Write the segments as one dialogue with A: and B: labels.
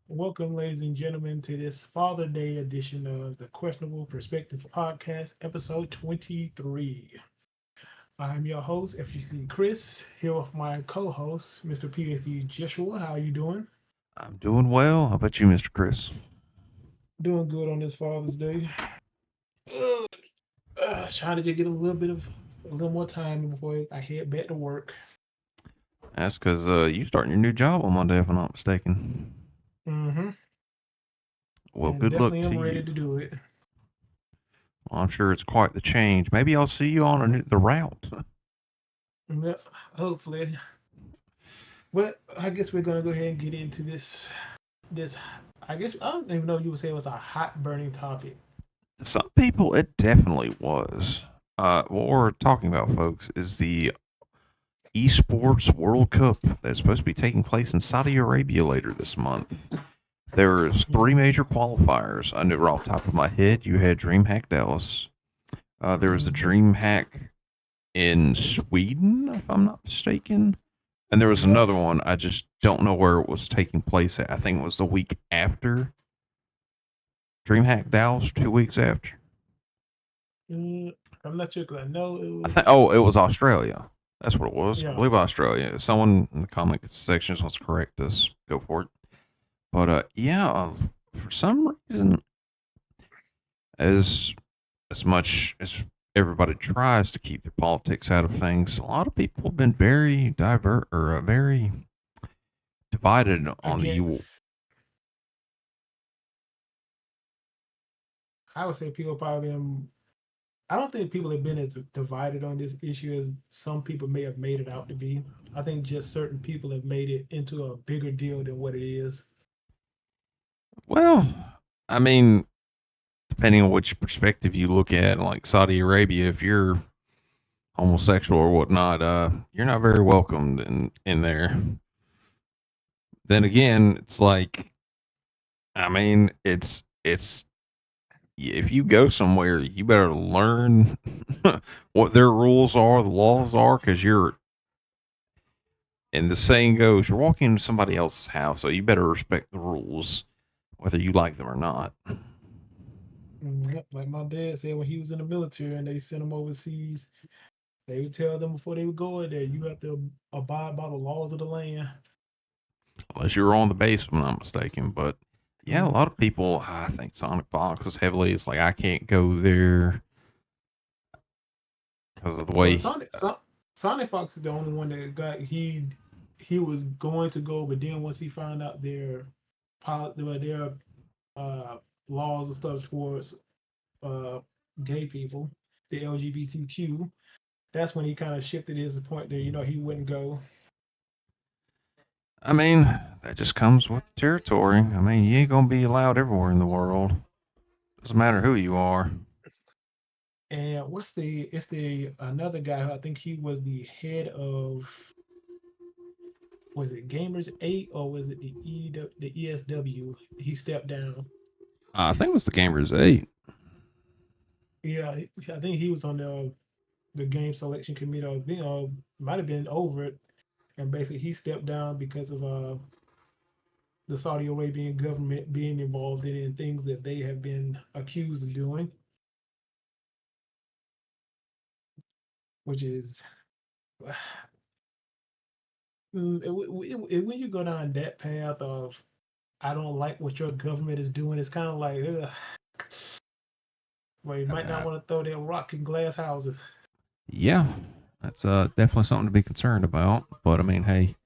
A: Welcome, ladies and gentlemen, to this Father Day edition of the Questionable Perspective Podcast, episode 23. I'm your host, FGC Chris, here with my co-host, Mr. phdjeshua. How are you doing?
B: I'm doing well. How about you, Mr. Chris?
A: Doing good on this Father's Day. Ugh, trying to just get a little more time before I head back to work.
B: That's because you starting your new job on Monday, if I'm not mistaken.
A: Mm-hmm.
B: Well,
A: And
B: good luck
A: definitely
B: to
A: am
B: you.
A: ready to do it.
B: Well, I'm sure it's quite the change. Maybe I'll see you on the route.
A: Yep, hopefully. But I guess we're gonna go ahead and get into this. I guess I don't even know if you would say it was a hot burning topic.
B: Some people, it definitely was. What we're talking about, folks, is the Esports World Cup that's supposed to be taking place in Saudi Arabia later this month. There's three
A: Mm-hmm.
B: major qualifiers. I knew off the top of my head. You had DreamHack Dallas. There was the
A: Mm-hmm.
B: DreamHack in Sweden, if I'm not mistaken. And there was
A: Yeah.
B: another one. I just don't know where it was taking place at. I think it was the week after DreamHack Dallas, 2 weeks after.
A: Mm, I'm not sure because I know it
B: I think.
A: was.
B: Oh, it was Australia. That's what it was. I
A: Yeah.
B: believe Australia. If someone in the comment section wants to correct us, go for it. But yeah, for some reason, as as much as everybody tries to keep the politics out of things, a lot of people have been very very divided on the
A: Against, I would say people probably. I don't think people have been as divided on this issue as some people may have made it out to be. I think just certain people have made it into a bigger deal than what it is.
B: well. I mean, depending on which perspective you look at, like Saudi Arabia, if you're homosexual or whatnot, you're not very welcomed in there. Then again, it's like, I mean, it's if you go somewhere, you better learn what their rules are, the laws are, because you're. And the saying goes, you're walking into somebody else's house, so you better respect the rules, whether you like them or not.
A: Yep, like my dad said when he was in the military and they sent him overseas, they would tell them before they would go in there, you have to abide by the laws of the land.
B: Unless you're on the base, if I'm not mistaken. But yeah, a
A: Mm.
B: lot of people, I think Sonic Fox is heavily. It's like I can't go there because of the
A: Well,
B: way.
A: Sonic Fox is the only one that got he was going to go, but then once he found out their uh, laws and stuff towards uh, gay people, the LGBTQ, that's when he kind of shifted his point there. He wouldn't go.
B: I mean, that just comes with the territory. I mean, you ain't gonna be allowed everywhere in the world. Doesn't matter who you are.
A: And it's the another guy who I think he was the head of, was it Gamers 8 or was it the ESW? He stepped down.
B: I think it was the Gamers 8.
A: Yeah, I think he was on the game selection committee, or might have been over it, and basically he stepped down because of the Saudi Arabian government being involved in it and things that they have been accused of doing, which is when you go down that path of I don't like what your government is doing, it's kind of like, ugh, well, you might not
B: Uh,
A: want to throw that rock in glass houses.
B: yeah, that's definitely something to be concerned about. But I mean, hey,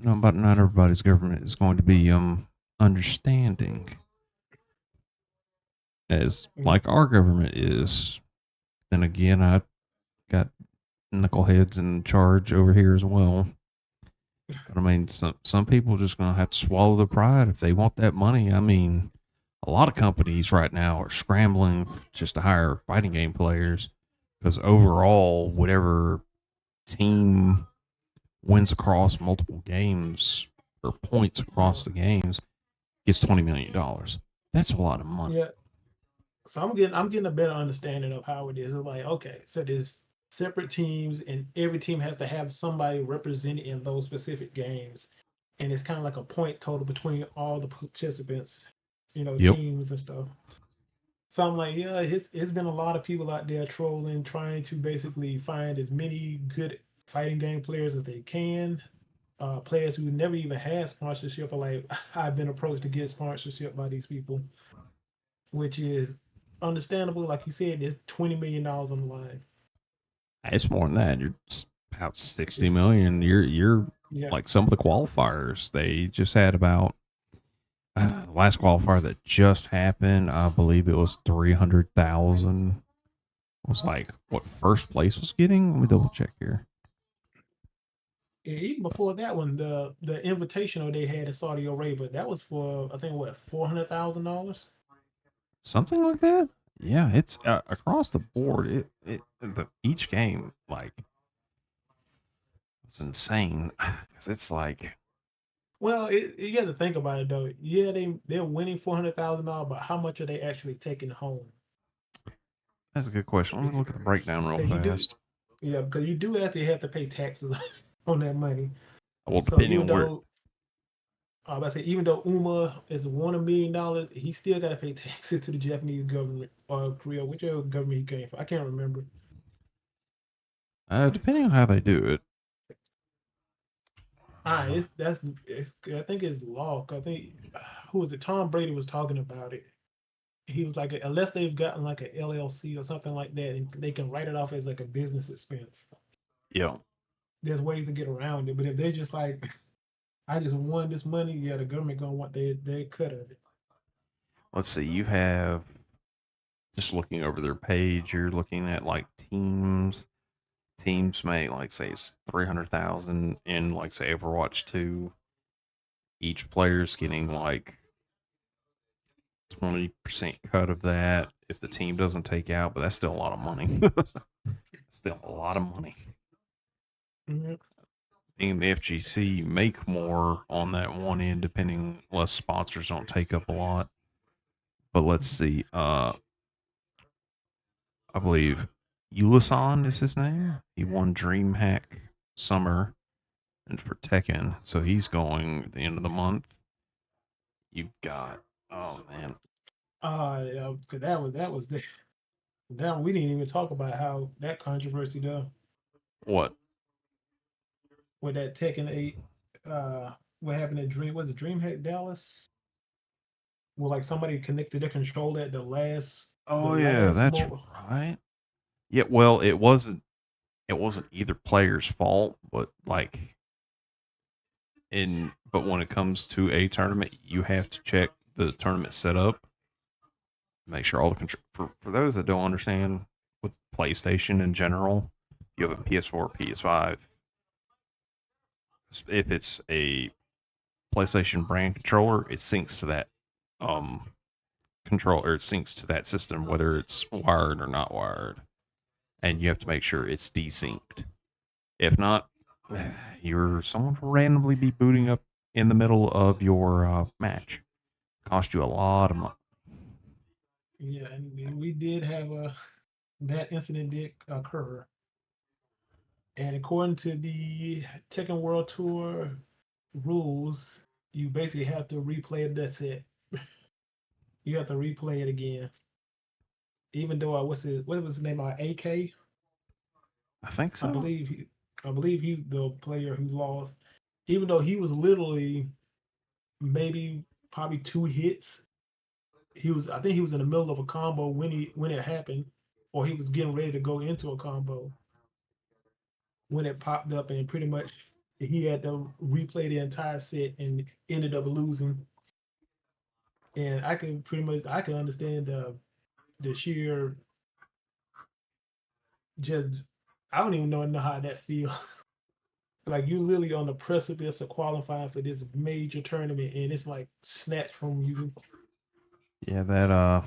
B: not everybody's government is going to be understanding as
A: Mm,
B: like our government is. Then again, I got knuckleheads in charge over here as well. But I mean, some people just gonna have to swallow the pride if they want that money. I mean, a lot of companies right now are scrambling just to hire fighting game players because overall, whatever team wins across multiple games or points across
A: yeah,
B: the games gets $20 million. That's a lot of money.
A: yeah. So I'm getting a better understanding of how it is. It's like, okay, so there's separate teams, and every team has to have somebody represented in those specific games. and it's kind of like a point total between all the participants,
B: Yep.
A: teams and stuff. So I'm like, yeah, it's been a lot of people out there trolling, trying to basically find as many good fighting game players as they can. Players who never even had sponsorship are like, I've been approached to get sponsorship by these people, which is understandable. Like you said, there's $20 million on the line.
B: It's more than that. You're about 60
A: It's
B: million. You're
A: yeah,
B: like some of the qualifiers. They just had about last qualifier that just happened. I believe it was 300,000. Was like what first place was getting. Let me double check here.
A: even before that one, the invitational they had in Saudi Arabia, that was for I think what $400,000.
B: Something like that. Yeah, it's across the board. Each game like it's insane because it's like
A: Well, you got to think about it though. Yeah, they're winning $400,000, but how much are they actually taking home?
B: that's a good question. Let me look at the breakdown real
A: Because you do,
B: fast.
A: yeah, because you do actually have to pay taxes on that money.
B: Well,
A: So
B: depending
A: even
B: on where.
A: though I say even though Uma is won $1 million, he still got to pay taxes to the Japanese government or Korea, whichever government he came from. I can't remember.
B: Depending on how they do it.
A: I think it's law. I think who was it? Tom Brady was talking about it. He was like, unless they've gotten like a LLC or something like that, and they can write it off as like a business expense.
B: Yeah.
A: There's ways to get around it, but if they're just like, I just won this money, yeah, the government gonna want their cut of it.
B: Let's see. You have just looking over their page. You're looking at like teams. Teams may like say it's 300,000 in like say Overwatch 2. Each player's getting like 20% cut of that if the team doesn't take out, but that's still a lot of money. Still a lot of money.
A: Mhm.
B: In the FGC, you make more on that one end, depending less sponsors don't take up a lot. But let's see. I believe Ulasan is his name. He won DreamHack Summer and for Tekken, so he's going at the end of the month. You've got oh man,
A: Yeah, because that was the that we didn't even talk about how that controversy though
B: what?
A: with that Tekken 8. What happened at Was it DreamHack Dallas? Well, like somebody connected their controller at the
B: Oh yeah,
A: last
B: that's
A: mo.
B: right. Yeah, well, it wasn't either player's fault, but like but when it comes to a tournament, you have to check the tournament setup, make sure all the control. For those that don't understand, with PlayStation in general, you have a PS4, PS5. If it's a PlayStation brand controller, it syncs to that um control, or it syncs to that system, whether it's wired or not wired, and you have to make sure it's desynced. If not, you're someone will randomly be booting up in the middle of your match. Cost you a lot of money.
A: Yeah, and we did have that incident did occur. And according to the Tekken World Tour rules, you basically have to replay it. That's it. You have to replay it again. Even though what was his name? AK.
B: I think
A: I
B: so.
A: believe he, I believe he's the player who lost. Even though he was literally maybe probably 2 hits. I think he was in the middle of a combo when it happened, or he was getting ready to go into a combo when it popped up, and pretty much he had to replay the entire set and ended up losing. And I can understand the sheer just I don't even know how that feels. Like you literally on the precipice of qualifying for this major tournament, and it's like snatched from you.
B: Yeah, that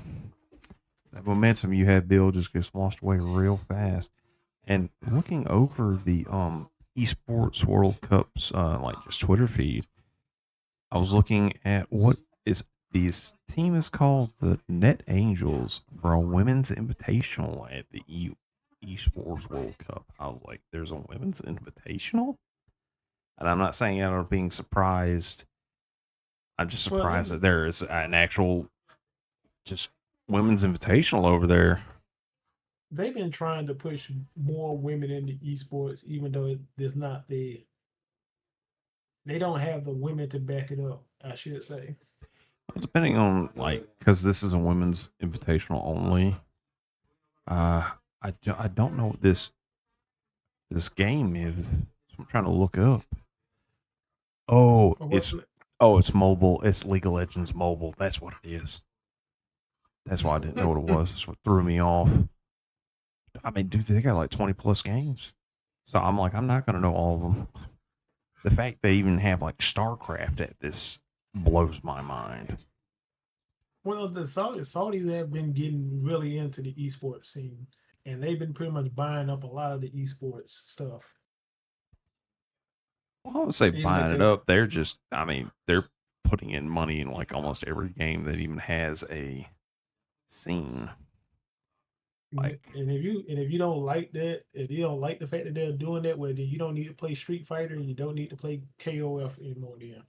B: momentum you had, Bill, just gets washed away real fast. And looking over the Esports World Cup's like just Twitter feed, I was looking at what is this team is called the Net Angels for a women's invitational at the Esports World Cup. I was like, there's a women's invitational? And I'm not saying out of being surprised. I'm just
A: Well,
B: surprised that there is an actual just women's invitational over there.
A: they've been trying to push more women into esports, even though it's not they don't have the women to back it up. I should say.
B: Well, depending on like, because this is a women's invitational only. I don't know what this game is. So I'm trying to look up. Oh,
A: Or what?
B: it's mobile. It's League of Legends mobile. That's what it is. That's why I didn't know what it was. That's what threw me off. I mean, dude, they got like 20 plus games. So I'm like, I'm not gonna know all of them. The fact they even have like StarCraft at this blows my mind.
A: Well, the Saudis have been getting really into the esports scene, and they've been pretty much buying up a lot of the esports stuff.
B: Well, I would say
A: Even like
B: buying it
A: the
B: up. They're just, I mean, they're putting in money in like almost every game that even has a scene.
A: and
B: Like,
A: if you don't like that, if you don't like the fact that they're doing that, well, then you don't need to play Street Fighter and you don't need to play KOF anymore. Then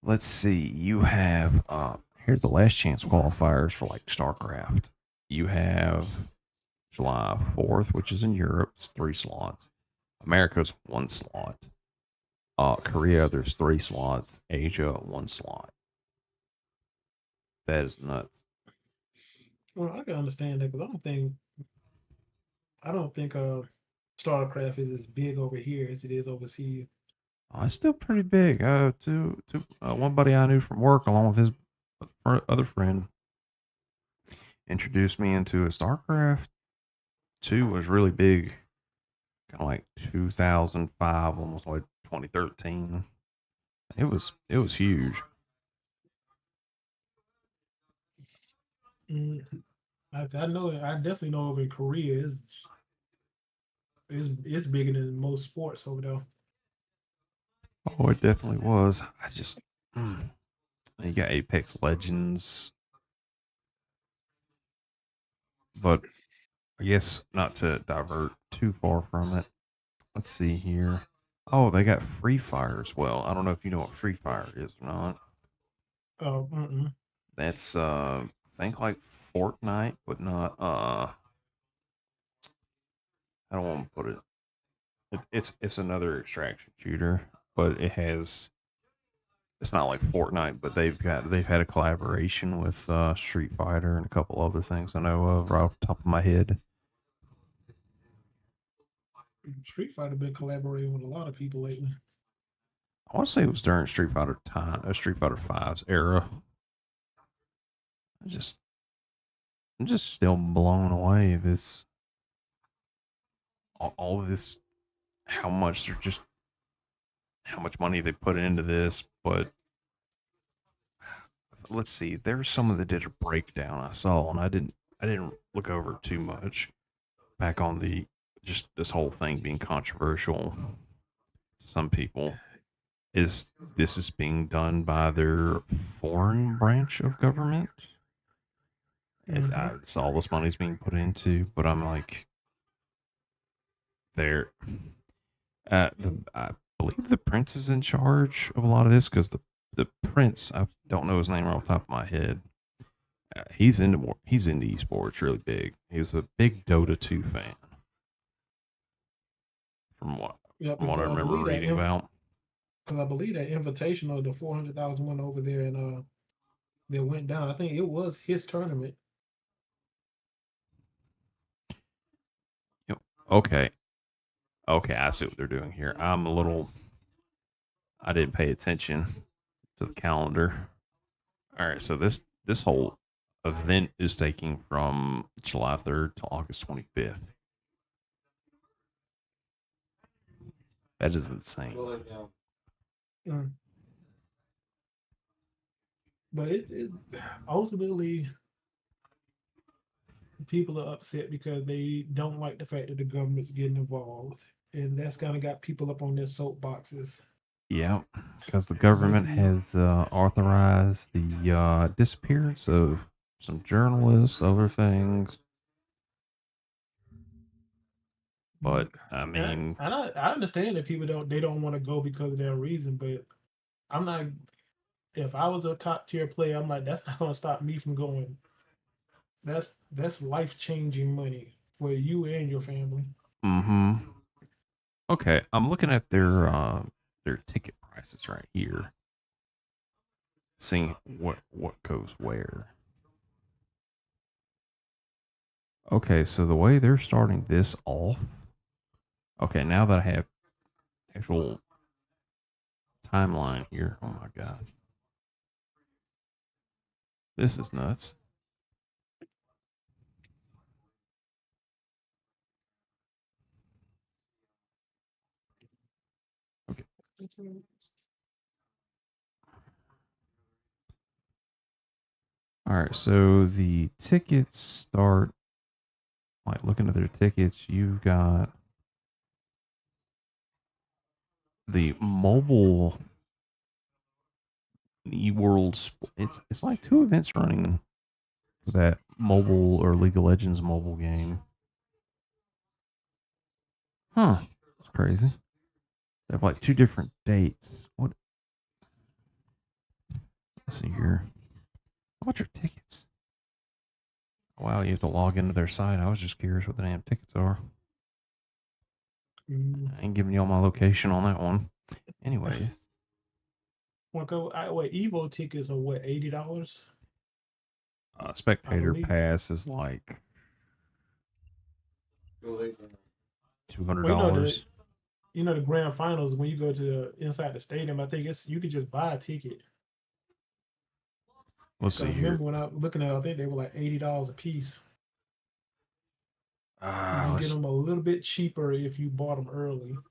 B: let's see. You have here's the last chance qualifiers for like StarCraft. You have July 4th, which is in Europe. It's 3 slots. America's 1 slot. Korea, there's 3 slots. Asia, 1 slot. That is nuts.
A: well, I can understand that because I don't think StarCraft is as big over here as it is overseas.
B: It's still pretty big. One buddy I knew from work, along with his other friend, introduced me into a StarCraft. 2 was really big, kind of like 2005, almost like 2013. It was huge.
A: Mm, I know I definitely know over in Korea it's bigger than most sports over there.
B: Oh, it definitely was. I just, you got Apex Legends, but I guess not to divert too far from it. Let's see here. Oh, they got Free Fire as well. I don't know if you know what Free Fire is or not.
A: Mm-mm.
B: That's think like Fortnite, but not I don't want to put it's another extraction shooter, but it's not like Fortnite, but they've had a collaboration with Street Fighter and a couple other things I know of right off the top of my head.
A: Street Fighter been collaborating with a lot of people lately.
B: I want to say it was during Street Fighter V's era. I just I'm just still blown away. All of this, how much they're just how much money they put into this. But let's see, there's someone that did a breakdown I saw, and I didn't look over it too much. Back on the just this whole thing being controversial, to some people is this is being done by their foreign branch of government.
A: Hmm.
B: It's all this money's being put into, but I'm like, they're I believe the prince is in charge of a lot of this because the prince, I don't know his name right off the top of my head. He's into esports really big. He was a big Dota 2 fan from what
A: Yeah,
B: from what I
A: because
B: remember reading about.
A: I believe that invitational, the 400,000 one over there, and that went down. I think it was his tournament.
B: Yep. Okay, okay, I see what they're doing here. I didn't pay attention to the calendar. All right, so this whole event is taking from July 3rd to August 25th. That is insane.
A: Mm. But it ultimately people are upset because they don't like the fact that the government's getting involved, and that's kind of got people up on their soapboxes.
B: Yeah, because the
A: But
B: government
A: see,
B: has authorized the disappearance of some journalists, other things. But I
A: And
B: mean,
A: I understand that people don't want to go because of their reason, but I'm not. If I was a top tier player, I'm like, that's not gonna stop me from going. That's life changing money for you and your family.
B: mm-hmm. Okay, I'm looking at their ticket prices right here, seeing what goes where. Okay, so the way they're starting this off. Okay, now that I have actual timeline here, oh my god, this is nuts. Okay, all right, so the tickets start. Like looking at their tickets, you've got the mobile eWorld. It's like two events running for that mobile or League of Legends mobile game. Huh? It's crazy. They have like two different dates. What? Let's see here. How much are tickets? Wow, you have to log into their site. I was just curious what the damn tickets are.
A: Mm.
B: I ain't giving y'all my location on that one. Anyways,
A: Wait, Evo tickets are what, $80? I
B: spectator
A: believe.
B: pass is like two hundred
A: Well,
B: dollars.
A: the grand finals when you go to inside the stadium. I think it's you could just buy a ticket.
B: Let's
A: 'Cause I
B: see here.
A: remember when I was looking at, it, I think they were like $80 a piece. You can get
B: Let's
A: them a little bit cheaper if you bought them early.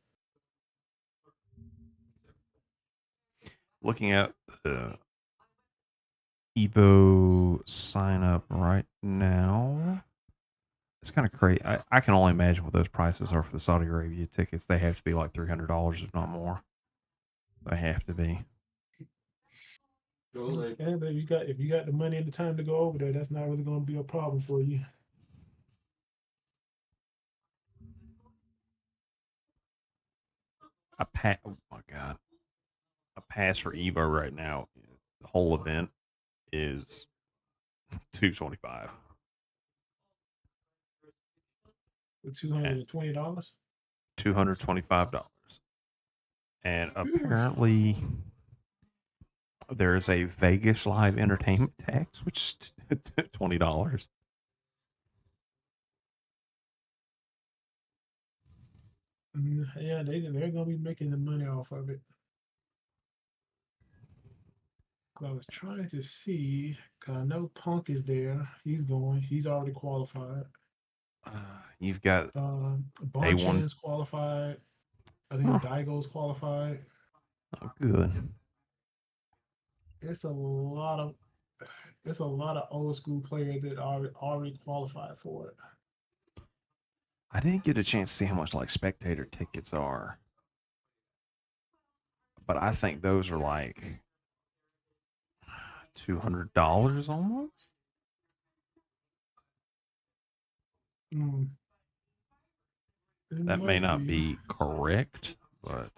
B: looking at the Evo sign up right now. It's kind of crazy. I can only imagine what those prices are for the Saudi Arabia tickets. They have to be like $300, if not more. They have to be.
A: Yeah, but if you got the money and the time to go over there, that's not really going to be a problem for you.
B: Oh my god, a pass for Evo right now. The whole event is $225.
A: For $220.
B: $225, and apparently there is a Vegas live entertainment tax, which is $20.
A: Yeah, they're gonna be making the money off of it. I was trying to see, cause I know Punk is there. He's going. He's already qualified.
B: You've got day one.
A: Bonchan's qualified. I think
B: Huh,
A: Daigo's qualified.
B: oh, good.
A: It's a lot of it's a lot of old school players that are already qualified for it.
B: I didn't get a chance to see how much like spectator tickets are, but I think those are like $200 almost.
A: Mm, it
B: That may
A: might
B: not
A: be.
B: be correct, but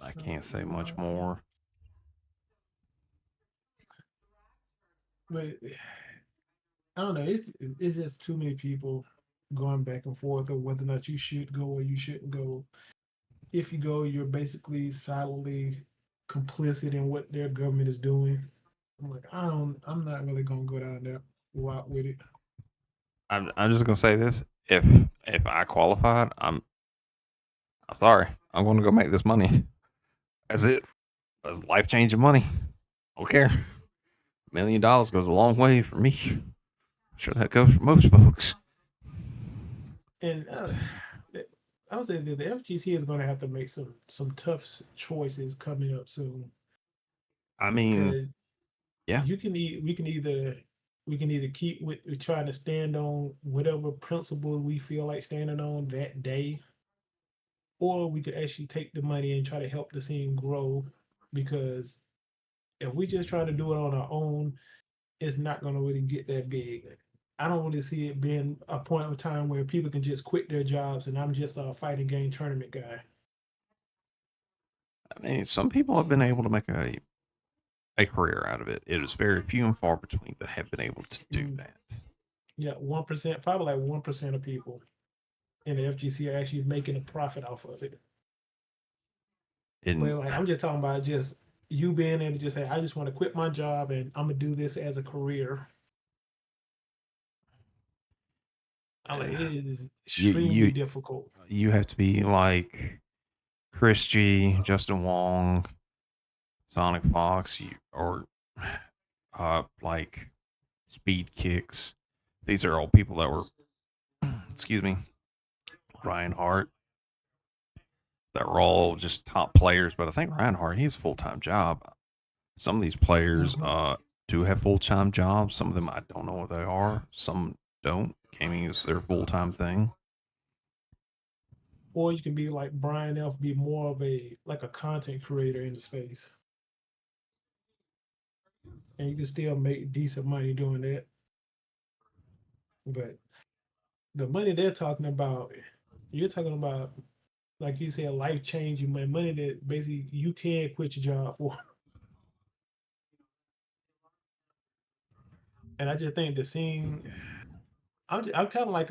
B: I can't say much more.
A: But I don't know. It's just too many people going back and forth of whether or not you should go or you shouldn't go. If you go, you're basically silently complicit in what their government is doing. I'm like, I'm not really gonna go down there walk with it.
B: I'm just gonna say this: if I qualified, I'm sorry. I'm going to go make this money. That's it. That's life changing money. I don't care. $1 million goes a long way for me. I'm sure that goes for most folks.
A: And I would say that the FGC is gonna have to make some tough choices coming up soon
B: I mean,
A: because
B: yeah,
A: we can either keep with trying to stand on whatever principle we feel like standing on that day, or we could actually take the money and try to help the scene grow. Because if we just try to do it on our own, it's not going to really get that big. I don't really see it being a point of time where people can just quit their jobs and I'm just a fighting game tournament guy.
B: I mean, some people have been able to make a career out of it. It is very few and far between that have been able to do
A: Mm,
B: that.
A: yeah, 1%, probably like 1% of people in the FGC are actually making a profit off of it.
B: And
A: But like I'm just talking about just you being able to just say, I just want to quit my job and I'm gonna do this as a career. I'm like, it is
B: you
A: extremely
B: you
A: difficult.
B: you have to be like Chris G, Justin Wong, Sonic Fox, or like Speed Kicks. These are all people that were, excuse me, Ryan Hart, that were all just top players. But I think Ryan Hart, he's a full time job. Some of these players
A: Mhm.
B: do have full time jobs. Some of them I don't know what they are. Some don't. Gaming is their full time thing.
A: Or you can be like Brian F, be more of a like a content creator in the space. And you can still make decent money doing that. But the money they're talking about, you're talking about, like you said, life changing money that basically you can't quit your job for. And I just think the scene, I'm kind of like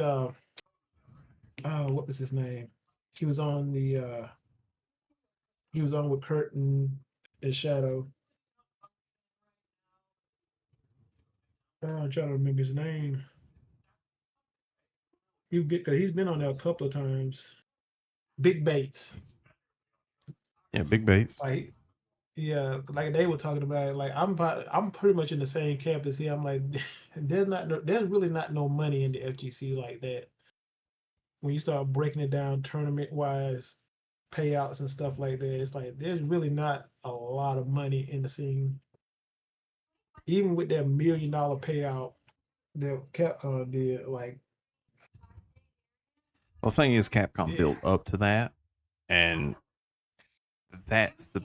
A: what was his name? He was on the he was on with Kurt and Shadow. I'm trying to remember his name. Cause he's been on there a couple of times. Big Bates.
B: Yeah, big base.
A: Like yeah, like they were talking about it, like I'm pretty much in the same camp as him. I'm like there's really not no money in the FGC like that. When you start breaking it down tournament wise, payouts and stuff like that, it's like there's really not a lot of money in the scene. Even with that $1 million payout that Capcom did, like
B: Well, the thing is, Capcom
A: yeah,
B: built up to that, and that's the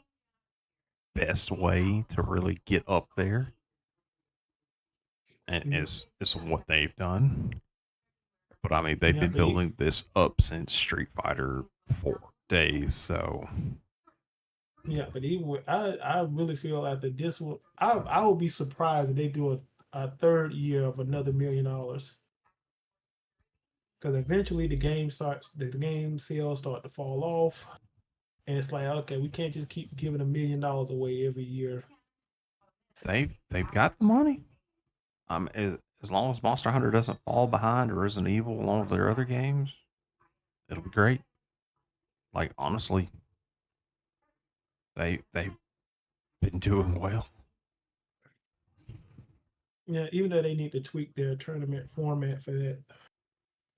B: best way to really get up there, and
A: mm,
B: is what they've done. But I mean, they've
A: yeah,
B: been
A: but he,
B: building this up since Street Fighter 4 days. So
A: yeah, but even with, I really feel after this one, I would be surprised if they do a third year of another $1 million. Because eventually the game sales start to fall off, and it's like, okay, we can't just keep giving $1 million away every year.
B: they've got the money. As long as Monster Hunter doesn't fall behind or Resident Evil along with their other games, it'll be great. Like honestly, they've been doing well.
A: Yeah, even though they need to tweak their tournament format for that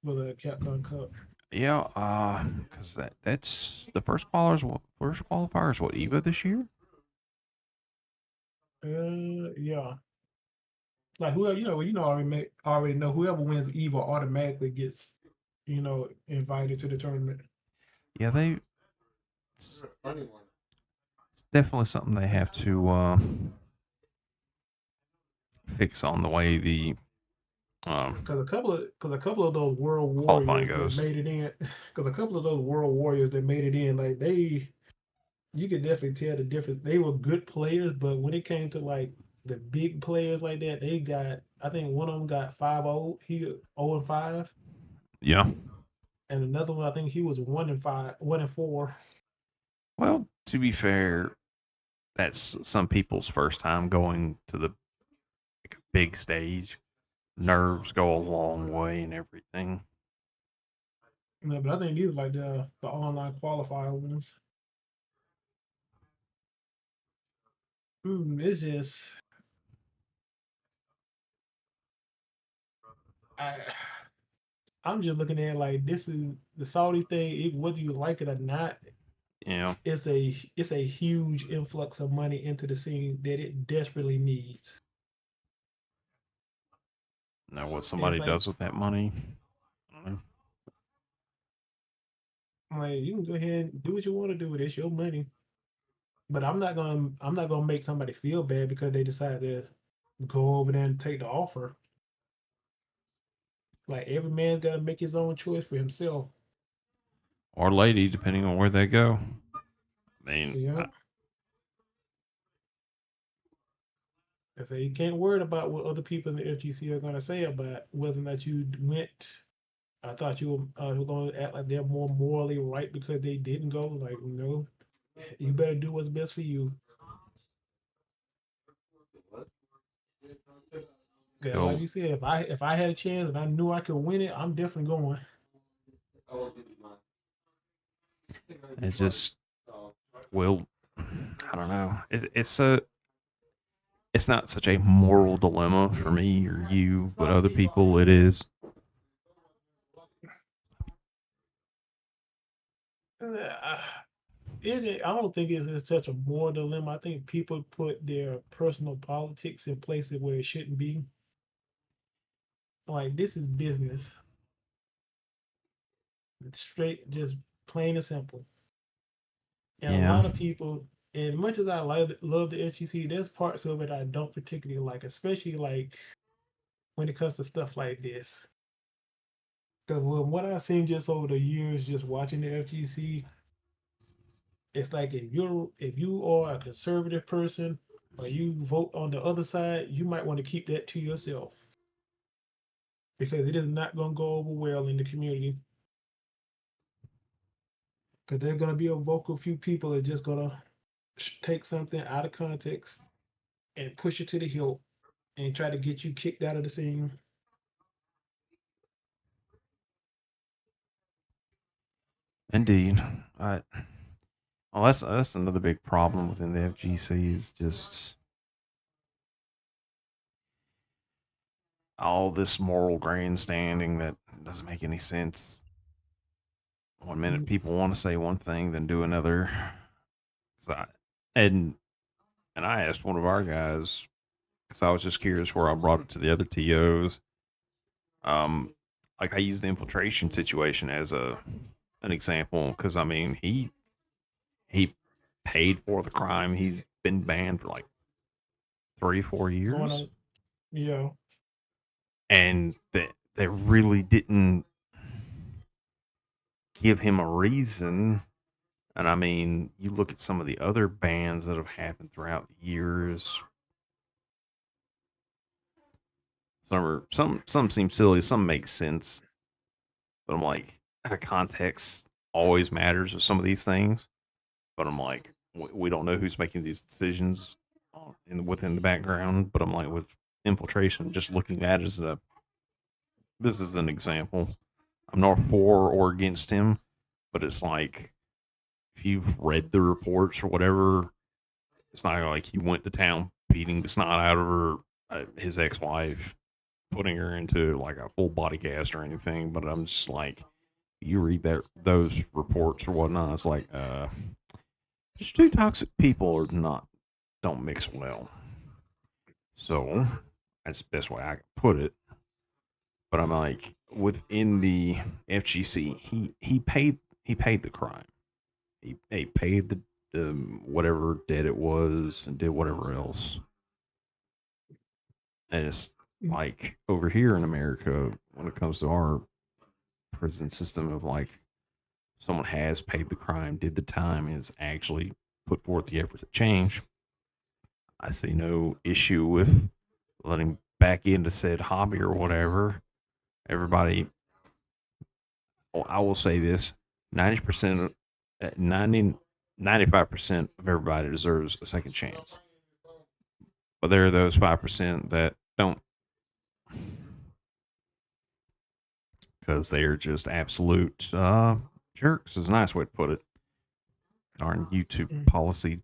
A: for the Capcom Cup.
B: Yeah, because that's the first qualifiers. First qualifiers, what EVA this year?
A: Yeah, like whoever already know whoever wins Evo automatically gets invited to the tournament.
B: Yeah, it's definitely something they have to fix on the way the um,
A: Because a couple of those world
B: qualifying
A: warriors that
B: goes.
A: made it in, because a couple of those world warriors that made it in, like you could definitely tell the difference. They were good players, but when it came to like the big players like that, they got. I think one of them got 5-0. He 0-5,
B: Yeah.
A: and another one I think he was 1-5, 1-4.
B: Well, to be fair, that's some people's first time going to the like, big stage. Nerves go a long way and everything.
A: Yeah, but I think these like the online qualifier ones. It's just I I'm just looking at it like this is the Saudi thing. Whether you like it or not,
B: You know,
A: it's a huge influx of money into the scene that it desperately needs.
B: now what
A: It's
B: somebody
A: like
B: does with that money, I don't know.
A: you can go ahead and do what you want to do with it. It's your money. But I'm not gonna make somebody feel bad because they decide to go over there and take the offer. Like every man's got to make his own choice for himself.
B: Or lady, depending on where they go. I mean,
A: Yeah. I say you can't worry about what other people in the FGC are gonna say about whether or not you went. I thought you were going to act like they're more morally right because they didn't go. Like, no, you better do what's best for you. Yeah, like
B: yo,
A: you said, if I had a chance and I knew I could win it, I'm definitely going.
B: it's just, well, I don't know. It's not such a moral dilemma for me or you, but other people it is.
A: Uh, I don't think it's such a moral dilemma. I think people put their personal politics in places where it shouldn't be. Like this is business. It's straight, just plain and simple. And a
B: Yeah.
A: lot of people, and much as I love the FGC, there's parts of it I don't particularly like, especially like when it comes to stuff like this. Because what I've seen just over the years, just watching the FGC, it's like if you are a conservative person or you vote on the other side, you might want to keep that to yourself because it is not going to go over well in the community. Because there's going to be a vocal few people that just going to take something out of context and push it to the hilt and try to get you kicked out of the scene.
B: Indeed. I well, that's another big problem within the FGC is just all this moral grandstanding that doesn't make any sense. One minute
A: Mm,
B: people want to say one thing, then do another. So and and I asked one of our guys because I was just curious where I brought it to the other TOs. Um, like I used the infiltration situation as an example because I mean he paid for the crime. He's been banned for like 3 4 years,
A: going yeah,
B: and they really didn't give him a reason. And I mean, you look at some of the other bans that have happened throughout the years. Some seem silly, some make sense, but I'm like, context always matters with some of these things. But I'm like, we don't know who's making these decisions within the background. But I'm like, with infiltration, just looking at it as this is an example. I'm not for or against him, but it's like if you've read the reports or whatever, it's not like he went to town beating the snot out of her, his ex-wife, putting her into like a full body cast or anything. But I'm just like, you read those reports or whatnot, it's like, just two toxic people are not don't mix well. So that's the best way I can put it. But I'm like, within the FGC, he paid the crime. He paid the whatever debt it was and did whatever else. And it's
A: mm,
B: like over here in America, when it comes to our prison system, of like someone has paid the crime, did the time, is actually put forth the effort to change. I see no issue with letting back into said hobby or whatever. Everybody, well, I will say this: 90%, 90, 95% of everybody deserves a second chance. But there are those 5% that don't, because they are just absolute jerks. Is a nice way to put it. Darn YouTube
A: mm.
B: policy.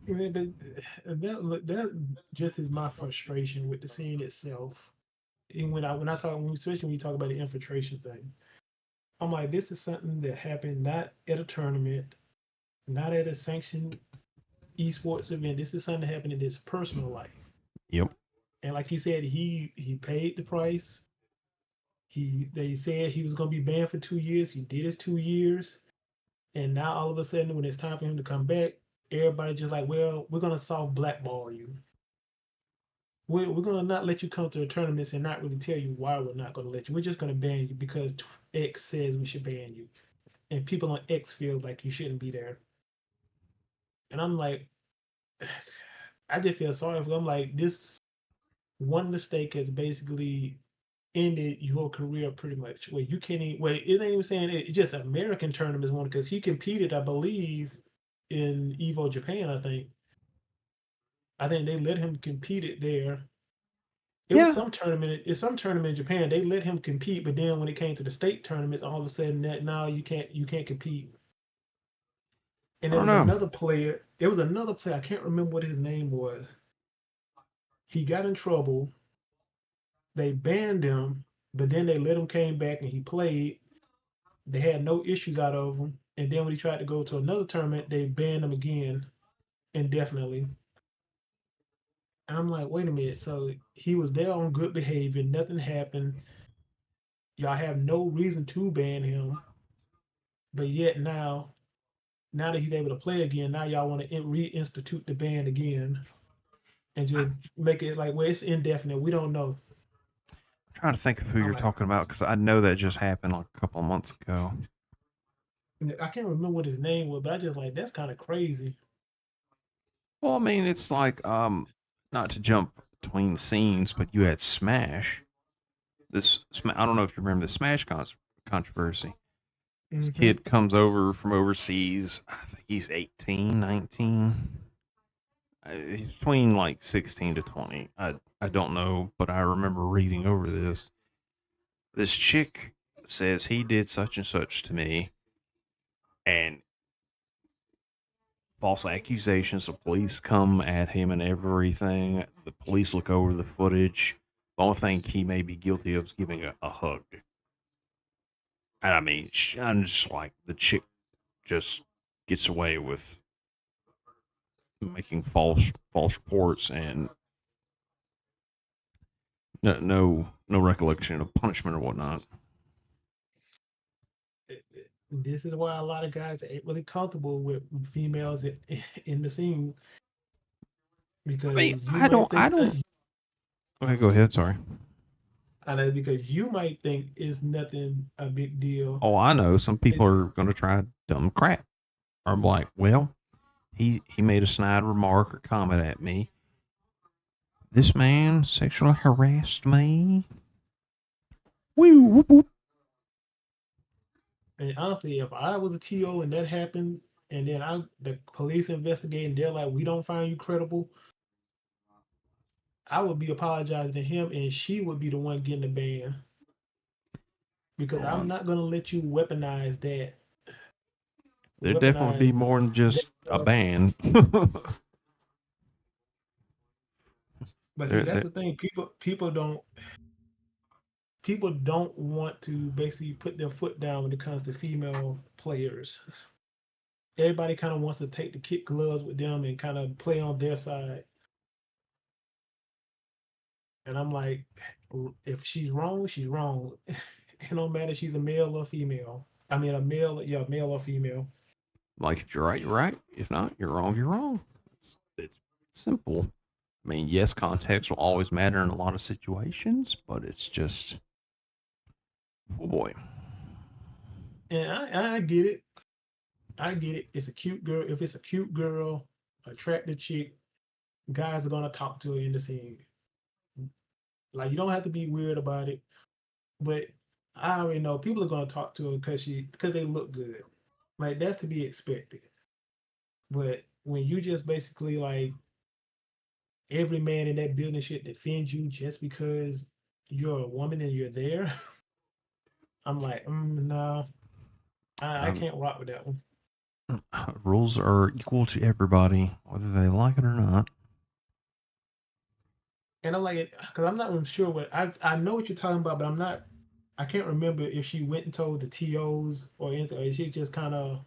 A: Yeah, but that just is my frustration with the scene itself. And when I talk, especially when you talk about the infiltration thing, I'm like, this is something that happened not at a tournament, not at a sanctioned esports event. This is something that happened in his personal life.
B: Yep.
A: And like you said, he paid the price. They said he was gonna be banned for 2 years. He did his 2 years, and now all of a sudden, when it's time for him to come back, everybody just like, well, we're gonna soft blackball you. we're gonna not let you come to the tournaments and not really tell you why we're not gonna let you. We're just gonna ban you because X says we should ban you, and people on X feel like you shouldn't be there. And I'm like, I just feel sorry for them. I'm like, this one mistake has basically ended your career pretty much. Where you can't even, well, it ain't even saying it, just American tournaments one because he competed, I believe, in Evo Japan. I think they let him compete it there. It was
B: Yeah,
A: some tournament. It's some tournament in Japan. They let him compete, but then when it came to the state tournaments, all of a sudden that now you can't compete. And
B: I
A: there
B: don't
A: was
B: know.
A: another player. It was another player. I can't remember what his name was. He got in trouble. They banned him, but then they let him came back and he played. They had no issues out of him. And then when he tried to go to another tournament, they banned him again indefinitely. And I'm like, wait a minute. So he was there on good behavior. Nothing happened. Y'all have no reason to ban him. But yet now that he's able to play again, now y'all want to reinstitute the ban again and just make it like, well, it's indefinite. We don't know.
B: I'm trying to think of who
A: I'm
B: you're
A: like,
B: talking about because I know that just happened like a couple of months ago.
A: I can't remember what his name was, but I just like that's kind of crazy.
B: Well, I mean, it's like not to jump between scenes, but you had Smash. I don't know if you remember the Smash controversy. This
A: Hmm.
B: kid comes over from overseas. I think he's 18, 19. He's between like 16 to 20. I don't know, but I remember reading over this. This chick says he did such and such to me, and false accusations. The police come at him and everything. The police look over the footage. The only thing he may be guilty of is giving a hug. And I mean, I'm just like, the chick just gets away with making false reports and no recollection of punishment or whatnot.
A: This is why a lot of guys ain't really comfortable with females in the scene
B: I mean,
A: because you might
B: I
A: think
B: don't. Okay, go ahead. Sorry.
A: I know because you might think it's nothing a big deal.
B: Oh, I know. Some people
A: It,
B: are going to try dumb crap. Or I'm like, well, he made a snide remark or comment at me. This man sexually harassed me. Woo, whoop, whoop.
A: and honestly, if I was a TO and that happened, and then the police investigate and they're like, we don't find you credible, I would be apologizing to him, and she would be the one getting the ban because I'm
B: Well,
A: not gonna let you weaponize that.
B: there'd definitely be
A: Weaponize
B: more than
A: that
B: just a
A: stuff.
B: ban.
A: But see,
B: there,
A: that's
B: there,
A: the thing. People don't want to basically put their foot down when it comes to female players. Everybody kind of wants to take the kid gloves with them and kind of play on their side. And I'm like, if she's wrong, she's wrong. It don't matter if she's a male or female. I mean, a male, yeah, male or female.
B: like if you're right, you're right. If not, you're wrong, you're wrong. It's simple. I mean, yes, context will always matter in a lot of situations, but it's just, oh boy.
A: And I get it. I get it. It's a cute girl. If it's a cute girl, attractive chick, guys are gonna talk to her in the scene. Like you don't have to be weird about it. But I already know people are gonna talk to her because they look good. Like that's to be expected. But when you just basically like every man in that building should defend you just because you're a woman and you're there, I'm like, no, I
B: Um,
A: can't rock with that one.
B: rules are equal to everybody, whether they like it or not.
A: And I'm like, because I'm not even sure what I know what you're talking about, but I can't remember if she went and told the TOs or anything. Or she just kind of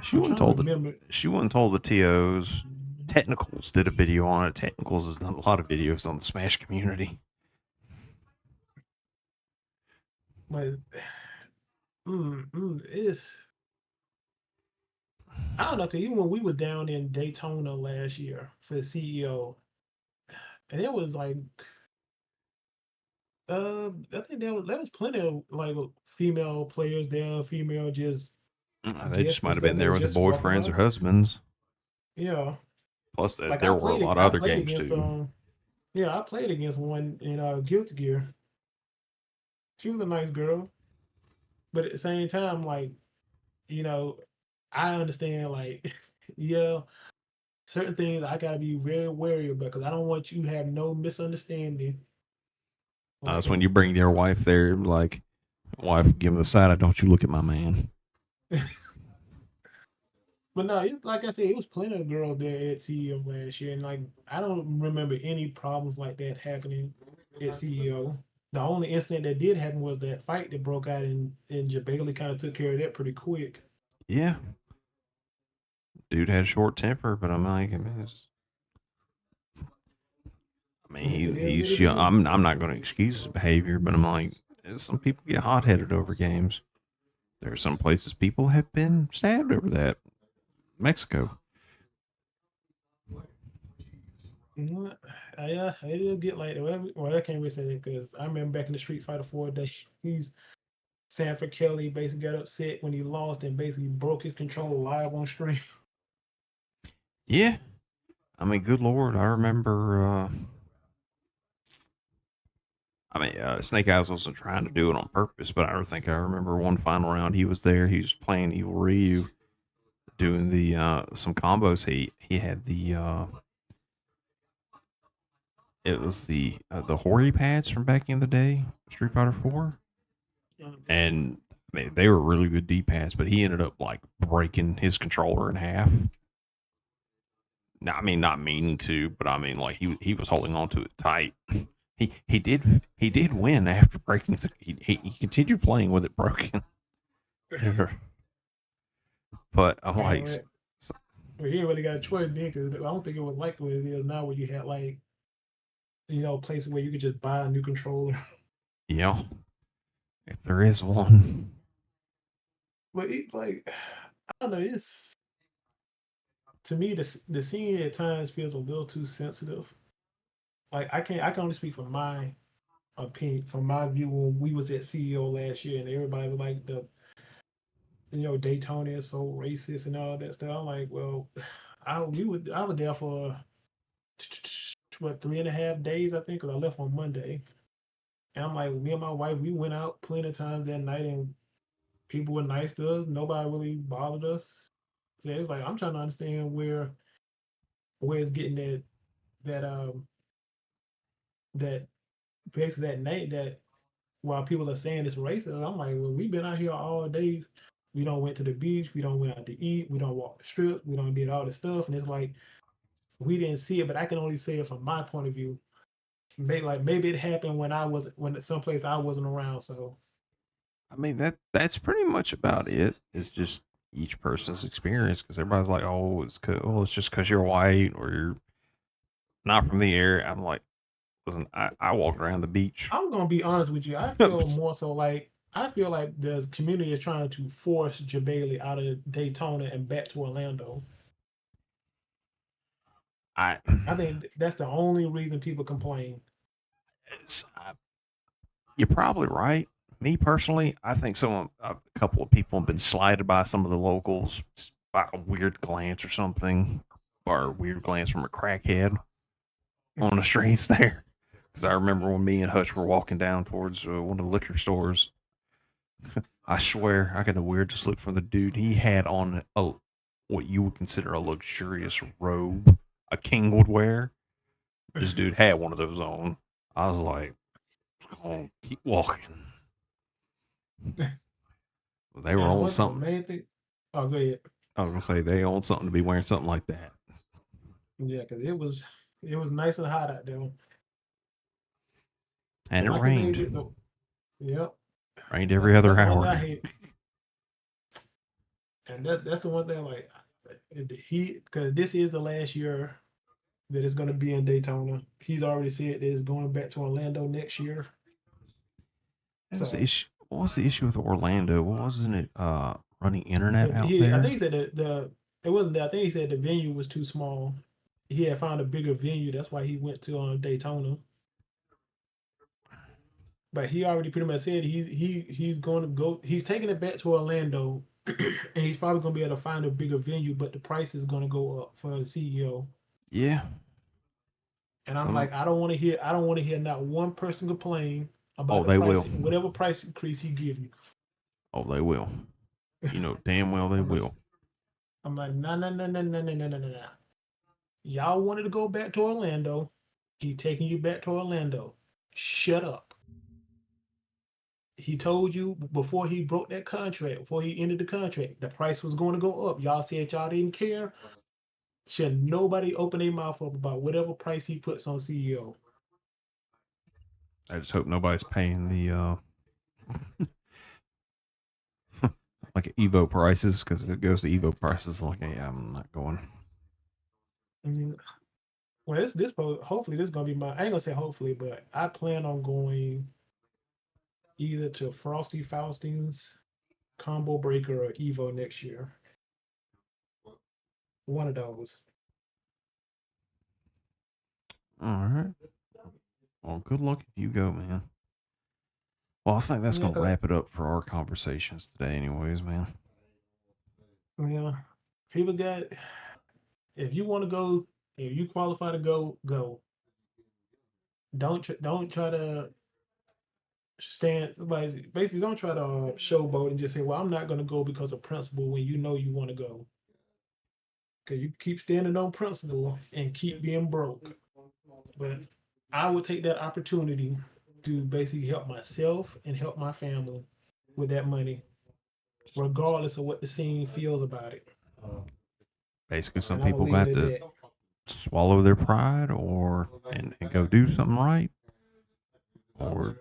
B: She
A: I'm
B: wasn't
A: trying to
B: told the
A: remember.
B: she wasn't told the TOs. Technicals did a video on it. Technicals has done a lot of videos on the Smash community.
A: But it's I don't know, cause even when we were down in Daytona last year for the CEO, and it was like I think there was plenty of like female players there, female just
B: They just
A: guests and
B: might have
A: stuff
B: been
A: that
B: there
A: were
B: with their
A: just walking
B: boyfriends
A: by.
B: or husbands.
A: Yeah,
B: Plus,
A: like
B: there were a lot of
A: I
B: other
A: played
B: games
A: against
B: too.
A: yeah, I played against one in Guilty Gear. She was a nice girl, but at the same time, like you know, I understand like yeah, certain things I gotta be very wary of because I don't want you to have no misunderstanding. Like
B: That's when you bring your wife there, like, wife, give him the side eye. Don't you look at my man.
A: but no, like I said, it was plenty of girls there at CEO last year, and like I don't remember any problems like that happening at CEO. The only incident that did happen was that fight that broke out, and Jabali kind of took care of that pretty quick.
B: Yeah, dude had a short temper, but I'm like,
A: It is what
B: he's
A: it
B: young.
A: is.
B: I'm not going to excuse his behavior, but I'm like, some people get hot headed over games. There are some places people have been stabbed over that. Mexico.
A: Yeah, it'll get like well, I can't really say that because I remember back in the Street Fighter 4 day, he's Sanford Kelly basically got upset when he lost and basically broke his controller live on stream.
B: Yeah, good lord, I remember. Snake Eyes wasn't trying to do it on purpose, but I remember one final round he was there. He was playing Evil Ryu, doing the some combos. He had the it was the Hori pads from back in the day, Street Fighter 4, and they were really good D pads, but he ended up like breaking his controller in half. No, not meaning to, but like he was holding on to it tight. He did win after breaking. He continued playing with it broken. But I'm
A: And
B: like,
A: well, he ain't really got a choice then because I don't think it was like what it is now where you had like places where you could just buy a new controller.
B: you know, if there is one,
A: But it like I don't know, it's to me the scene at times feels a little too sensitive. Like I can only speak from my opinion, from my view when we was at CEO last year and everybody was like the Daytona is so racist and all that stuff. I'm like, well, I was there for what 3.5 days I think because I left on Monday. And I'm like, me and my wife, we went out plenty of times that night and people were nice to us. Nobody really bothered us. So it's like I'm trying to understand where it's getting that that basically that night that while people are saying it's racist, I'm like, well, we've been out here all day. We don't went to the beach. We don't went out to eat. We don't walk the strip. We don't did all this stuff. And it's like we didn't see it, but I can only say it from my point of view. Maybe it happened when someplace I wasn't around. So
B: that's pretty much about it. It's just each person's experience because everybody's like, oh, it's just because you're white or you're not from the area. I'm like, listen, I walk around the beach.
A: I'm gonna be honest with you. I feel more so like I feel like the community is trying to force Jabali out of Daytona and back to Orlando.
B: I,
A: I think that's the only reason people complain.
B: it's, you're probably right. Me personally, I think a couple of people have been slighted by some of the locals by a weird glance or something, or a weird glance from a crackhead on the streets there. Because I remember when me and Hutch were walking down towards one of the liquor stores, I swear I got the weirdest look from the dude. He had on what you would consider a luxurious robe a king would wear. This dude had one of those on. I was like, oh, keep walking. They were
A: And
B: on
A: what the
B: something.
A: main thing? Oh, go ahead.
B: I was gonna say they own something to be wearing something like that.
A: Yeah, because it was nice and hot out there.
B: And
A: And
B: it
A: like I said,
B: rained.
A: yep.
B: Rained every other
A: That's the one thing
B: hour.
A: I hate, and that's the one thing like the heat because this is the last year that it's going to be in Daytona. He's already said that it's going back to Orlando next year.
B: What was the
A: So
B: issue? What was the issue with Orlando? Wasn't it running internet out
A: I think
B: there?
A: he said that it wasn't that. I think he said the venue was too small. he had found a bigger venue. That's why he went to Daytona. But he already pretty much said he's going to go. He's taking it back to Orlando, and he's probably going to be able to find a bigger venue. But the price is going to go up for the CEO.
B: Yeah.
A: And I'm
B: Some.
A: like, I don't want to hear not one person complain
B: Oh,
A: about the
B: they
A: price,
B: will.
A: whatever price increase he give you.
B: Oh, they will. You know damn well they
A: I'm like,
B: will.
A: I'm like, no, no, no, no, no, no, no, no, no. Y'all wanted to go back to Orlando. He taking you back to Orlando. Shut up. He told you before he broke that contract, before he ended the contract, the price was going to go up. Y'all said y'all didn't care. Should nobody open their mouth up about whatever price he puts on CEO?
B: I just hope nobody's paying the like Evo prices, because if it goes to Evo prices, like, hey, I'm not going.
A: I mean, well, hopefully this is gonna be my. I ain't gonna say hopefully, but I plan on going either to Frosty Faustin's, Combo Breaker, or Evo next year. One of those.
B: All right. Well, good luck if you go, man. Well, I think that's
A: Yeah,
B: going to
A: 'cause
B: wrap it up for our conversations today, anyways, man.
A: yeah, people got. If you want to go, if you qualify to go, go. Don't try to stand. Basically, don't try to showboat and just say, "Well, I'm not going to go because of principle." When you know you want to go, because you keep standing on principle and keep being broke. But I would take that opportunity to basically help myself and help my family with that money, regardless of what the scene feels about it.
B: Basically, some
A: And I'm gonna
B: people
A: leave it
B: got
A: at
B: to
A: that.
B: swallow their pride and go do something right or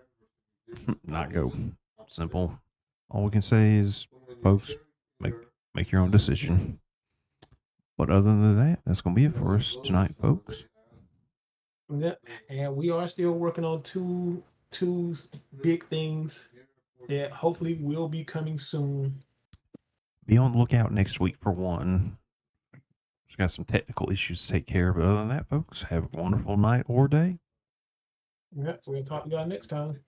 B: not go. Simple. All we can say is, folks, make make your own decision. But other than that, that's going to be it for us tonight, folks.
A: Yeah. And we are still working on two big things that hopefully will be coming soon.
B: Be on the lookout next week for one. Just got some technical issues to take care of. But other than that, folks, have a wonderful night or day.
A: Yeah, we'll talk to y'all next time.